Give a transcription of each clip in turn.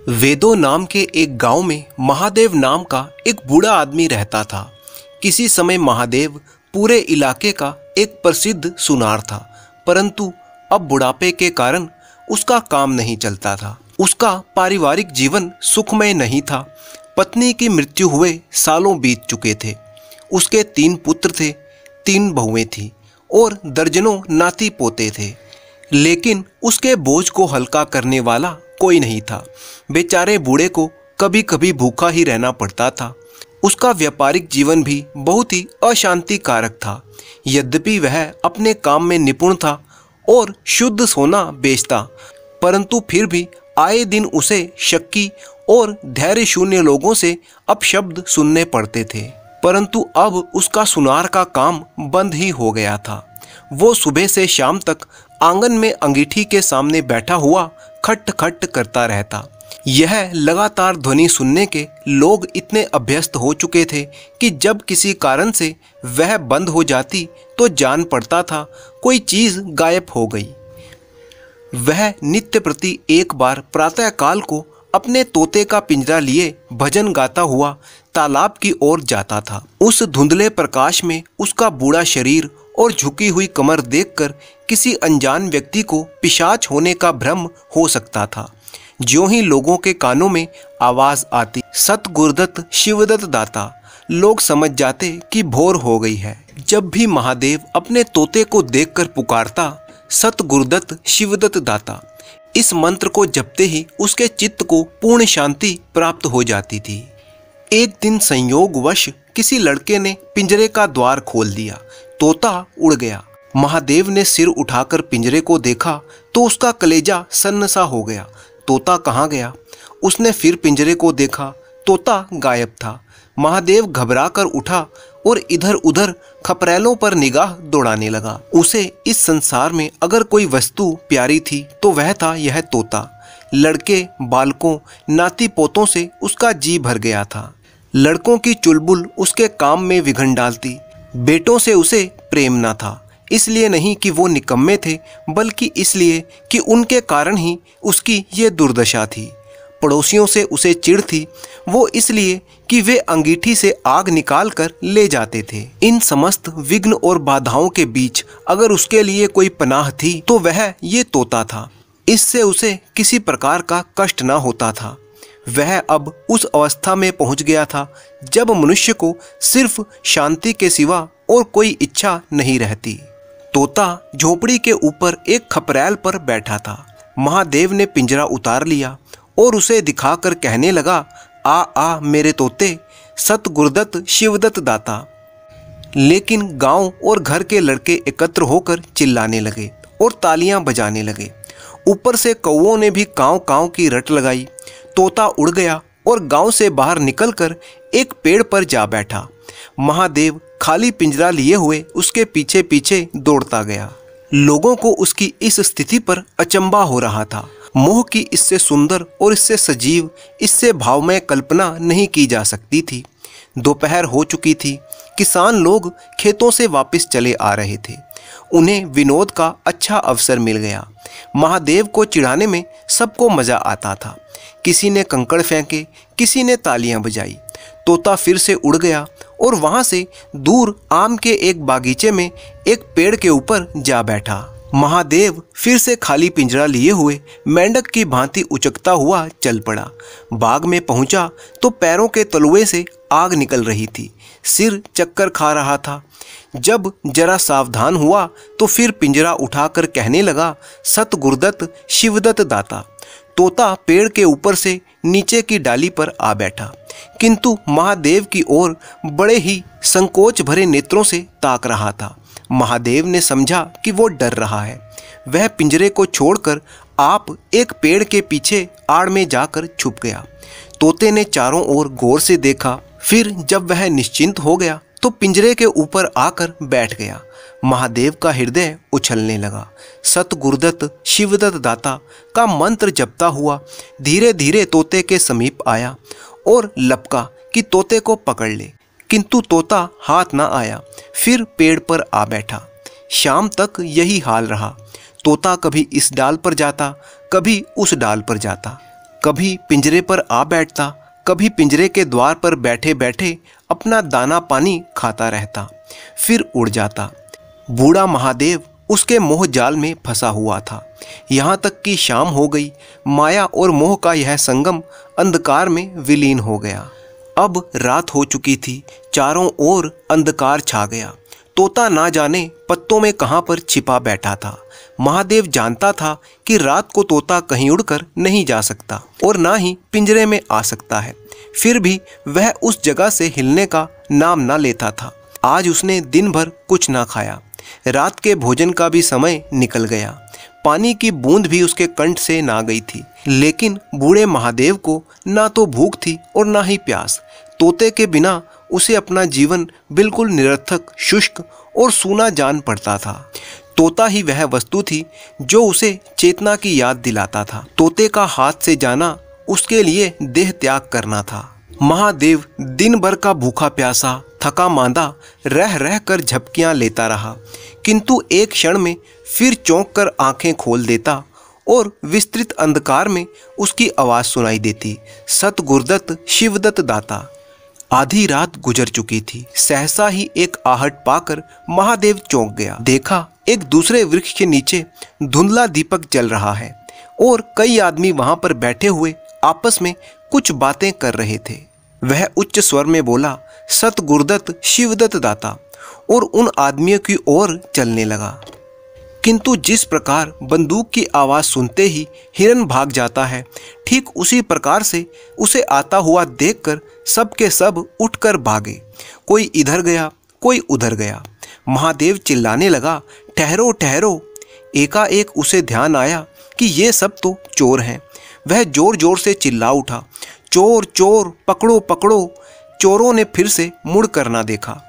वेदो नाम के एक गांव में महादेव नाम का एक बूढ़ा आदमी रहता था। किसी समय महादेव पूरे इलाके का एक प्रसिद्ध सुनार था, परंतु अब बुढ़ापे के कारण उसका काम नहीं चलता था। उसका पारिवारिक जीवन सुखमय नहीं था। पत्नी की मृत्यु हुए सालों बीत चुके थे। उसके 3 पुत्र थे, 3 बहुएं थीं और दर्जनों नाती पोते थे, लेकिन उसके बोझ को हल्का करने वाला कोई नहीं था। बेचारे बूढ़े को कभी कभी भूखा ही रहना पड़ता था। उसका व्यापारिक जीवन भी बहुत ही अशांतिकारक था। यद्यपि वह अपने काम में निपुण था और शुद्ध सोना बेचता, परंतु फिर भी आए दिन उसे शक्की और धैर्य शून्य लोगों से अपशब्द सुनने पड़ते थे। परंतु अब उसका सुनार का काम बंद ही हो गया था। वो सुबह से शाम तक आंगन में अंगीठी के सामने बैठा हुआ खट खट करता रहता। यह लगातार ध्वनि सुनने के लोग इतने अभ्यस्त हो चुके थे कि जब किसी कारण से वह बंद हो जाती तो जान पड़ता था कोई चीज गायब हो गई। वह नित्य प्रति एक बार प्रातःकाल को अपने तोते का पिंजरा लिए भजन गाता हुआ तालाब की ओर जाता था। उस धुंधले प्रकाश में उसका बूढ़ा शरीर और झुकी हुई कमर देखकर किसी अनजान व्यक्ति को पिशाच होने का भ्रम हो सकता था। ज्यों ही लोगों के कानों में आवाज आती, सत गुरुदत्त शिवदत्त दाता, लोग समझ जाते कि भोर हो गई है। जब भी महादेव अपने तोते को देखकर पुकारता, सत गुरुदत्त शिवदत्त दाता, इस मंत्र को जपते ही उसके चित्त को पूर्ण शांति प्राप्त हो जाती थी। एक दिन संयोगवश किसी लड़के ने पिंजरे का द्वार खोल दिया। तोता उड़ गया। महादेव ने सिर उठाकर पिंजरे को देखा तो उसका कलेजा सन्न सा हो गया। तोता कहाँ गया? उसने फिर पिंजरे को देखा, तोता गायब था। महादेव घबरा कर उठा और इधर उधर खपरेलों पर निगाह दौड़ाने लगा। उसे इस संसार में अगर कोई वस्तु प्यारी थी तो वह था यह तोता। लड़के, बालकों, नाती पोतों से उसका जी भर गया था। लड़कों की चुलबुल उसके काम में विघन डालती। बेटों से उसे प्रेम न था, इसलिए नहीं कि वो निकम्मे थे, बल्कि इसलिए कि उनके कारण ही उसकी ये दुर्दशा थी। पड़ोसियों से उसे चिढ़ थी, वो इसलिए कि वे अंगीठी से आग निकाल कर ले जाते थे। इन समस्त विघ्न और बाधाओं के बीच अगर उसके लिए कोई पनाह थी तो वह ये तोता था। इससे उसे किसी प्रकार का कष्ट न होता था। वह अब उस अवस्था में पहुंच गया था जब मनुष्य को सिर्फ शांति के सिवा और कोई इच्छा नहीं रहती। तोता झोपड़ी के ऊपर एक खपरेल पर बैठा था। महादेव ने पिंजरा उतार लिया और उसे दिखाकर कहने लगा, आ आ मेरे तोते, सत गुरुदत्त शिवदत्त दाता। लेकिन गांव और घर के लड़के एकत्र होकर चिल्लाने लगे और तालियां बजाने लगे। ऊपर से कौओं ने भी कांव कांव की रट लगाई। तोता उड़ गया और गांव से बाहर निकलकर एक पेड़ पर जा बैठा। महादेव खाली पिंजरा लिए हुए उसके पीछे पीछे दौड़ता गया। लोगों को उसकी इस स्थिति पर अचंभा हो रहा था। मोह की इससे सुंदर और इससे सजीव, इससे भावमय कल्पना नहीं की जा सकती थी। दोपहर हो चुकी थी। किसान लोग खेतों से वापस चले आ रहे थे। उन्हें विनोद का अच्छा अवसर मिल गया। महादेव को चिढ़ाने में सबको मजा आता था। किसी ने कंकड़ फेंके, किसी ने तालियां बजाई। तोता फिर से उड़ गया और वहां से दूर आम के एक बागीचे में एक पेड़ के ऊपर जा बैठा। महादेव फिर से खाली पिंजरा लिए हुए मेंढक की भांति उचकता हुआ चल पड़ा। बाग में पहुंचा तो पैरों के तलुए से आग निकल रही थी। सिर चक्कर खा रहा था। जब जरा सावधान हुआ तो फिर पिंजरा उठाकर कहने लगा, सत गुरुदत्त शिवदत्त दाता। तोता पेड़ के ऊपर से नीचे की डाली पर आ बैठा, किंतु महादेव की ओर बड़े ही संकोच भरे नेत्रों से ताक रहा था। महादेव ने समझा कि वो डर रहा है। वह पिंजरे को छोड़कर आप एक पेड़ के पीछे आड़ में जाकर छुप गया। तोते ने चारों ओर गौर से देखा। फिर जब वह निश्चिंत हो गया तो पिंजरे के ऊपर आकर बैठ गया। महादेव का हृदय उछलने लगा। सत गुरुदत्त शिवदत्त दाता का मंत्र जपता हुआ धीरे धीरे तोते के समीप आया और लपका कि तोते को पकड़ ले, किंतु तोता हाथ ना आया। फिर पेड़ पर आ बैठा। शाम तक यही हाल रहा। तोता कभी इस डाल पर जाता, कभी उस डाल पर जाता। कभी पिंजरे पर आ बैठता, कभी पिंजरे के द्वार पर बैठे बैठे अपना दाना पानी खाता रहता, फिर उड़ जाता। बूढ़ा महादेव उसके मोह जाल में फंसा हुआ था। यहाँ तक कि शाम हो गई। माया और मोह का यह संगम अंधकार में विलीन हो गया। अब रात हो चुकी थी, चारों ओर अंधकार छा गया। तोता ना जाने पत्तों में कहाँ पर छिपा बैठा था। महादेव जानता था कि रात को तोता कहीं उड़कर नहीं जा सकता और ना ही पिंजरे में आ सकता है, फिर भी वह उस जगह से हिलने का नाम ना लेता था। आज उसने दिन भर कुछ ना खाया। रात के भोजन का भी समय निकल गया। पानी की बूंद भी उसके कंठ से ना गई थी। लेकिन बूढ़े महादेव को ना तो भूख थी और ना ही प्यास। तोते के बिना उसे अपना जीवन बिल्कुल निरर्थक, शुष्क और सूना जान पड़ता था। तोता ही वह वस्तु थी जो उसे चेतना की याद दिलाता था। तोते का हाथ से जाना उसके लिए देह त्याग करना था। महादेव दिन भर का भूखा प्यासा, थका मांदा रह रह कर झपकियां लेता रहा, किंतु एक क्षण में फिर चौंक कर आंखें खोल देता और विस्तृत अंधकार में उसकी आवाज सुनाई देती, सत गुरुदत्त शिवदत्त दाता। आधी रात गुजर चुकी थी। सहसा ही एक आहट पाकर महादेव चौंक गया। देखा एक दूसरे वृक्ष के नीचे धुंधला दीपक जल रहा है और कई आदमी वहां पर बैठे हुए आपस में कुछ बातें कर रहे थे। वह उच्च स्वर में बोला, सत गुरुदत्त शिवदत्त दाता, और उन आदमियों की ओर चलने लगा। किंतु जिस प्रकार बंदूक की आवाज सुनते ही हिरन भाग जाता है, ठीक उसी प्रकार से उसे आता हुआ देखकर सब के सब उठकर भागे। कोई इधर गया, कोई उधर गया। महादेव चिल्लाने लगा, ठहरो ठहरो। एकाएक उसे ध्यान आया कि ये सब तो चोर हैं। वह जोर जोर से चिल्ला उठा, चोर चोर, पकड़ो पकड़ो। चोरों ने फिर से मुड़ कर ना देखा।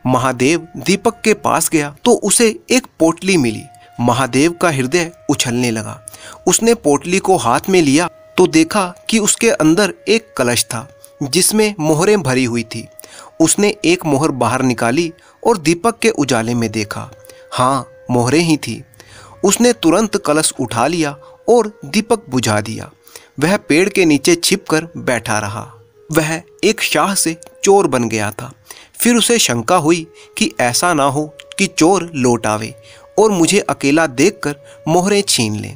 महादेव दीपक के पास गया तो उसे एक पोटली मिली। महादेव का हृदय उछलने लगा। उसने पोटली को हाथ में लिया तो देखा कि उसके अंदर एक कलश था जिसमें मोहरें भरी हुई थी। उसने एक मोहर बाहर निकाली और दीपक के उजाले में देखा। हाँ, मोहरें ही थी। उसने तुरंत कलश उठा लिया और दीपक बुझा दिया। वह पेड़ के नीचे छिपकर बैठा रहा। वह एक शाह से चोर बन गया था। फिर उसे शंका हुई कि ऐसा ना हो कि चोर लौट आवे और मुझे अकेला देखकर मोहरें छीन ले।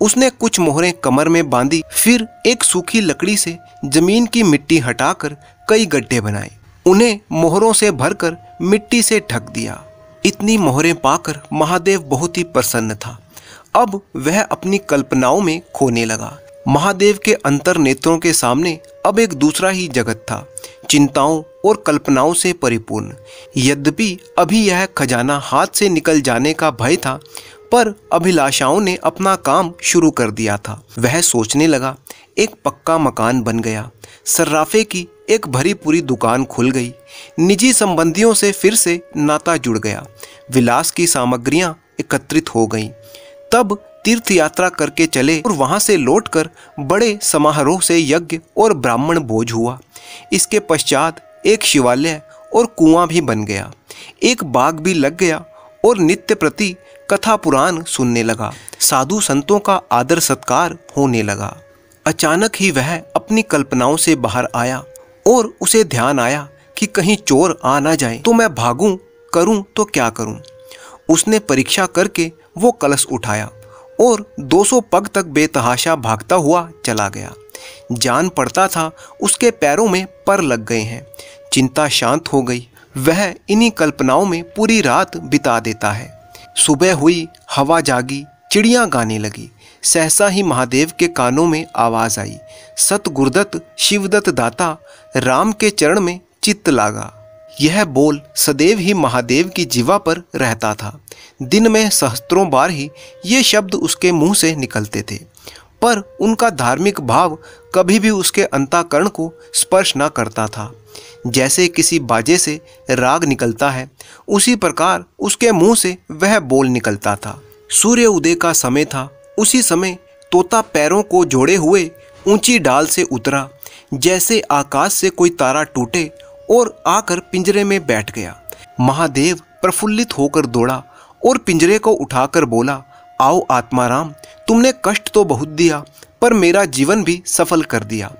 उसने कुछ मोहरें कमर में बांधी, फिर एक सूखी लकड़ी से जमीन की मिट्टी हटाकर कई गड्ढे बनाए। उन्हें मोहरों से भरकर मिट्टी से ढक दिया। इतनी मोहरें पाकर महादेव बहुत ही प्रसन्न था। अब वह अपनी कल्पनाओं में खोने लगा। महादेव के अंतर नेत्रों के सामने अब एक दूसरा ही जगत था, चिंताओं और कल्पनाओं से परिपूर्ण। यद्यपि अभी यह खजाना हाथ से निकल जाने का भय था, पर अभिलाषाओं ने अपना काम शुरू कर दिया था। वह सोचने लगा, एक पक्का मकान बन गया, सर्राफे की एक भरी पूरी दुकान खुल गई, निजी संबंधियों से फिर से नाता जुड़ गया, विलास की सामग्रियां एकत्रित हो गईं। तब तीर्थ यात्रा करके चले और वहां से लौटकर बड़े समारोह से यज्ञ और ब्राह्मण भोज हुआ। इसके पश्चात एक शिवालय और कुआं भी बन गया, एक बाग भी लग गया और नित्य प्रति कथा पुराण सुनने लगा। साधु संतों का आदर सत्कार होने लगा। अचानक ही वह अपनी कल्पनाओं से बाहर आया और उसे ध्यान आया कि कहीं चोर आ ना जाए तो मैं भागूं, करूं तो क्या करूं। उसने परीक्षा करके वो कलश उठाया और 200 पग तक बेतहाशा भागता हुआ चला गया। जान पड़ता था उसके पैरों में पर लग गए हैं। चिंता शांत हो गई। वह इन्हीं कल्पनाओं में पूरी रात बिता देता है। सुबह हुई, हवा जागी, चिड़ियां गाने लगी। सहसा ही महादेव के कानों में आवाज आई, सत गुरुदत्त शिवदत्त दाता, राम के चरण में चित्त लागा। यह बोल सदैव ही महादेव की जीवा पर रहता था। दिन में सहस्त्रों बार ही ये शब्द उसके मुंह से निकलते थे, पर उनका धार्मिक भाव कभी भी उसके अंतःकरण को स्पर्श न करता था। जैसे किसी बाजे से राग निकलता है, उसी प्रकार उसके मुंह से वह बोल निकलता था। सूर्य उदय का समय था। उसी समय तोता पैरों को जोड़े हुए ऊंची डाल से उतरा, जैसे आकाश से कोई तारा टूटे, और आकर पिंजरे में बैठ गया। महादेव प्रफुल्लित होकर दौड़ा और पिंजरे को उठाकर बोला, आओ आत्माराम, तुमने कष्ट तो बहुत दिया, पर मेरा जीवन भी सफल कर दिया।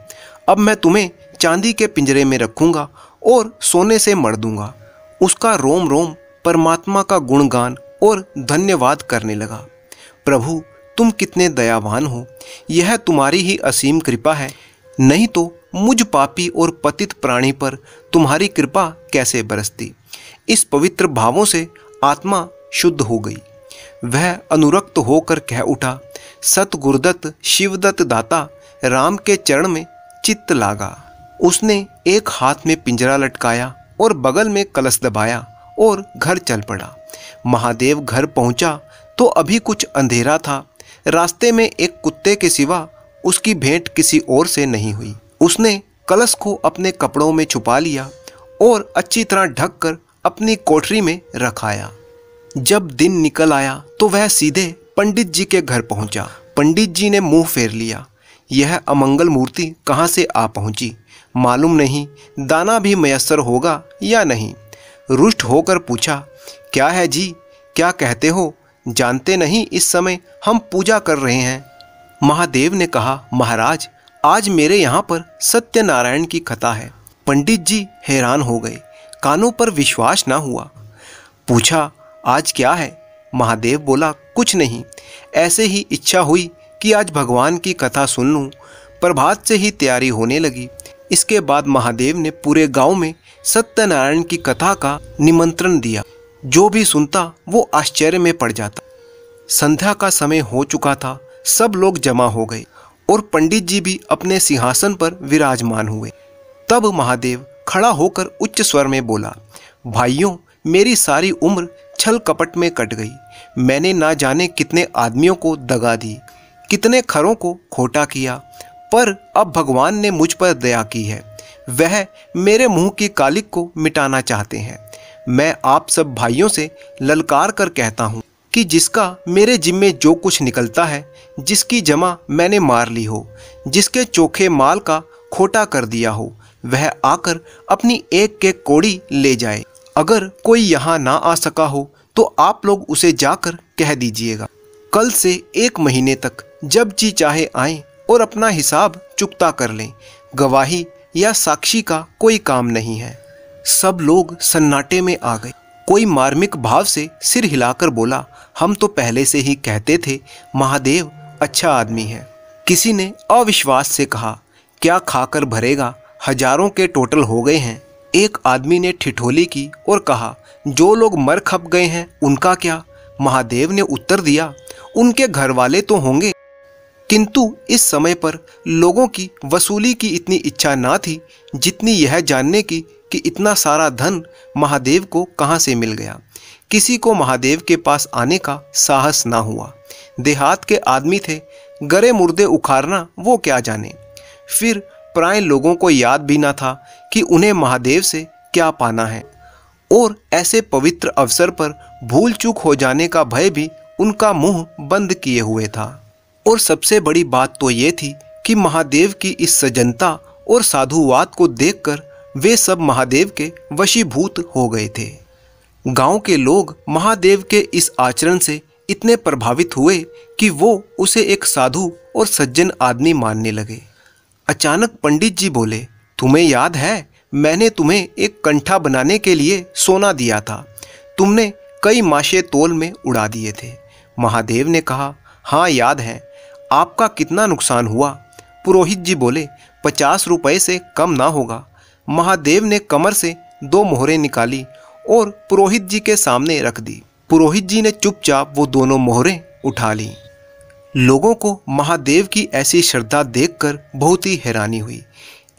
अब मैं तुम्हें चांदी के पिंजरे में रखूंगा और सोने से मढ़ दूंगा। उसका रोम रोम परमात्मा का गुणगान और धन्यवाद करने लगा। प्रभु, तुम कितने दयावान हो, यह तुम्हारी ही असीम कृपा है, नहीं तो मुझ पापी और पतित प्राणी पर तुम्हारी कृपा कैसे बरसती। इस पवित्र भावों से आत्मा शुद्ध हो गई। वह अनुरक्त होकर कह उठा, सत गुरुदत्त शिवदत्त दाता, राम के चरण में चित्त लागा। उसने एक हाथ में पिंजरा लटकाया और बगल में कलश दबाया और घर चल पड़ा। महादेव घर पहुंचा तो अभी कुछ अंधेरा था। रास्ते में एक कुत्ते के सिवा उसकी भेंट किसी और से नहीं हुई। उसने कलश को अपने कपड़ों में छुपा लिया और अच्छी तरह ढककर अपनी कोठरी में रखाया। जब दिन निकल आया तो वह सीधे पंडित जी के घर पहुंचा। पंडित जी ने मुंह फेर लिया। यह अमंगल मूर्ति कहाँ से आ पहुंची, मालूम नहीं दाना भी मयस्सर होगा या नहीं। रुष्ट होकर पूछा, क्या है जी, क्या कहते हो? जानते नहीं इस समय हम पूजा कर रहे हैं। महादेव ने कहा, महाराज, आज मेरे यहाँ पर सत्यनारायण की कथा है। पंडित जी हैरान हो गए, कानों पर विश्वास ना हुआ। पूछा, आज क्या है? महादेव बोला, कुछ नहीं, ऐसे ही इच्छा हुई कि आज भगवान की कथा सुन लूं। प्रभात से ही तैयारी होने लगी। इसके बाद महादेव ने पूरे गांव में सत्यनारायण की कथा का निमंत्रण दिया। जो भी सुनता वो आश्चर्य में पड़ जाता। संध्या का समय हो चुका था। सब लोग जमा हो गए और पंडित जी भी अपने सिंहासन पर विराजमान हुए। तब महादेव खड़ा होकर उच्च स्वर में बोला, भाइयों, मेरी सारी उम्र छल कपट में कट गई। मैंने ना जाने कितने आदमियों को दगा दी, कितने खरों को खोटा किया, पर अब भगवान ने मुझ पर दया की है। वह मेरे मुंह की कालिक को मिटाना चाहते हैं। मैं आप सब भाइयों से ललकार कर कहता हूँ कि जिसका मेरे जिम्मे जो कुछ निकलता है, जिसकी जमा मैंने मार ली हो, जिसके चोखे माल का खोटा कर दिया हो, वह आकर अपनी एक एक कौड़ी ले जाए। अगर कोई यहाँ ना आ सका हो तो आप लोग उसे जाकर कह दीजिएगा। कल से 1 महीने तक जब जी चाहे आए और अपना हिसाब चुकता कर लें। गवाही या साक्षी का कोई काम नहीं है। सब लोग सन्नाटे में आ गए। कोई मार्मिक भाव से सिर हिलाकर बोला, हम तो पहले से ही कहते थे महादेव अच्छा आदमी है। किसी ने अविश्वास से कहा, क्या खाकर भरेगा, हजारों के टोटल हो गए हैं। एक आदमी ने ठिठोली की और कहा, जो लोग मर खप गए हैं उनका क्या? महादेव ने उत्तर दिया, उनके घर वाले तो होंगे। किंतु इस समय पर लोगों की वसूली की इतनी इच्छा ना थी जितनी यह जानने की कि इतना सारा धन महादेव को कहाँ से मिल गया। किसी को महादेव के पास आने का साहस ना हुआ। देहात के आदमी थे, गरे मुर्दे उखाड़ना वो क्या जाने। फिर प्राय लोगों को याद भी ना था कि उन्हें महादेव से क्या पाना है, और ऐसे पवित्र अवसर पर भूल चूक हो जाने का भय भी उनका मुंह बंद किए हुए था। और सबसे बड़ी बात तो ये थी कि महादेव की इस सज्जनता और साधुवाद को देखकर वे सब महादेव के वशीभूत हो गए थे। गांव के लोग महादेव के इस आचरण से इतने प्रभावित हुए कि वो उसे एक साधु और सज्जन आदमी मानने लगे। अचानक पंडित जी बोले, तुम्हें याद है मैंने तुम्हें एक कंठा बनाने के लिए सोना दिया था, तुमने कई माशे तोल में उड़ा दिए थे। महादेव ने कहा, हाँ याद है। आपका कितना नुकसान हुआ? पुरोहित जी बोले, 50 रुपए से कम ना होगा। महादेव ने कमर से 2 मोहरें निकाली और पुरोहित जी के सामने रख दी। पुरोहित जी ने चुपचाप वो दोनों मोहरें उठा ली। लोगों को महादेव की ऐसी श्रद्धा देखकर बहुत ही हैरानी हुई।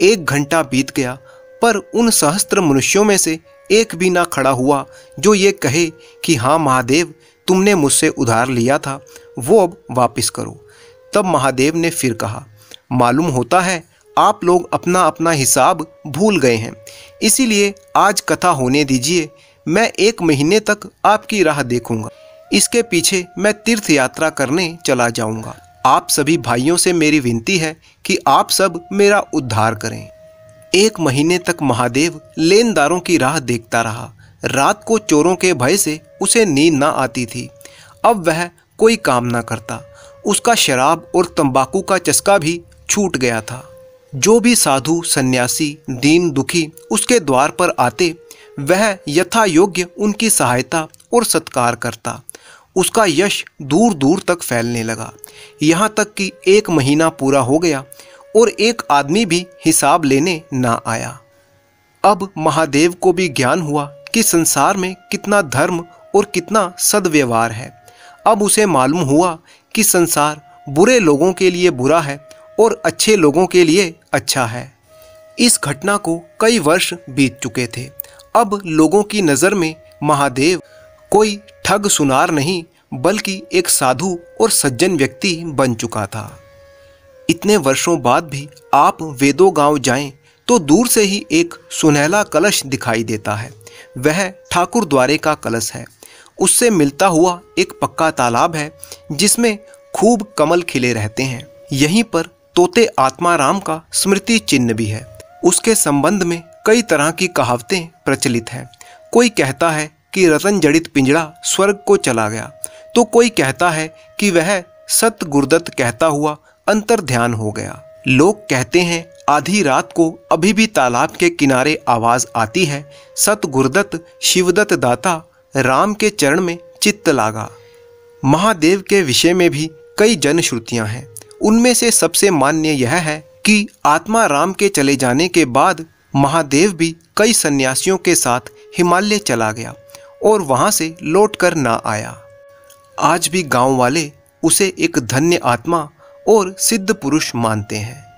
1 घंटा बीत गया पर उन सहस्त्र मनुष्यों में से एक भी ना खड़ा हुआ जो ये कहे कि हाँ महादेव, तुमने मुझसे उधार लिया था वो अब वापस करो। तब महादेव ने फिर कहा, मालूम होता है आप लोग अपना अपना हिसाब भूल गए हैं, इसीलिए आज कथा होने दीजिए। मैं 1 महीने तक आपकी राह देखूंगा। इसके पीछे मैं तीर्थ यात्रा करने चला जाऊंगा। आप सभी भाइयों से मेरी विनती है कि आप सब मेरा उद्धार करें। 1 महीने तक महादेव लेनदारों की राह देखता रहा। रात को चोरों के भय से उसे नींद ना आती थी। अब वह कोई काम ना करता उसका शराब और तंबाकू का चस्का भी छूट गया था। जो भी साधु सन्यासी दीन दुखी उसके द्वार पर आते, वह यथा योग्य उनकी सहायता और सत्कार करता। उसका यश दूर दूर तक फैलने लगा। यहाँ तक कि 1 महीना पूरा हो गया और एक आदमी भी हिसाब लेने ना आया। अब महादेव को भी ज्ञान हुआ कि संसार में कितना धर्म और कितना सद्व्यवहार है। अब उसे मालूम हुआ कि संसार बुरे लोगों के लिए बुरा है और अच्छे लोगों के लिए अच्छा है। इस घटना को कई वर्ष बीत चुके थे। अब लोगों की नज़र में महादेव कोई ठग सुनार नहीं, बल्कि एक साधु और सज्जन व्यक्ति बन चुका था। इतने वर्षों बाद भी आप वेदो गांव जाएं तो दूर से ही एक सुनहला कलश दिखाई देता है। वह ठाकुर द्वारे का कलश है। उससे मिलता हुआ एक पक्का तालाब है जिसमें खूब कमल खिले रहते हैं। यहीं पर तोते आत्माराम का स्मृति चिन्ह भी है। उसके संबंध में कई तरह की कहावतें प्रचलित हैं। कोई कहता है कि रतन जड़ित पिंजड़ा स्वर्ग को चला गया, तो कोई कहता है कि वह सत गुरुदत्त कहता हुआ अंतर ध्यान हो गया। लोग कहते हैं आधी रात को अभी भी तालाब के किनारे आवाज आती है, सत गुरुदत्त शिवदत्त दाता राम के चरण में चित्त लागा। महादेव के विषय में भी कई जनश्रुतियां हैं। उनमें से सबसे मान्य यह है कि आत्मा राम के चले जाने के बाद महादेव भी कई सन्यासियों के साथ हिमालय चला गया और वहां से लौटकर ना आया। आज भी गांव वाले उसे एक धन्य आत्मा और सिद्ध पुरुष मानते हैं।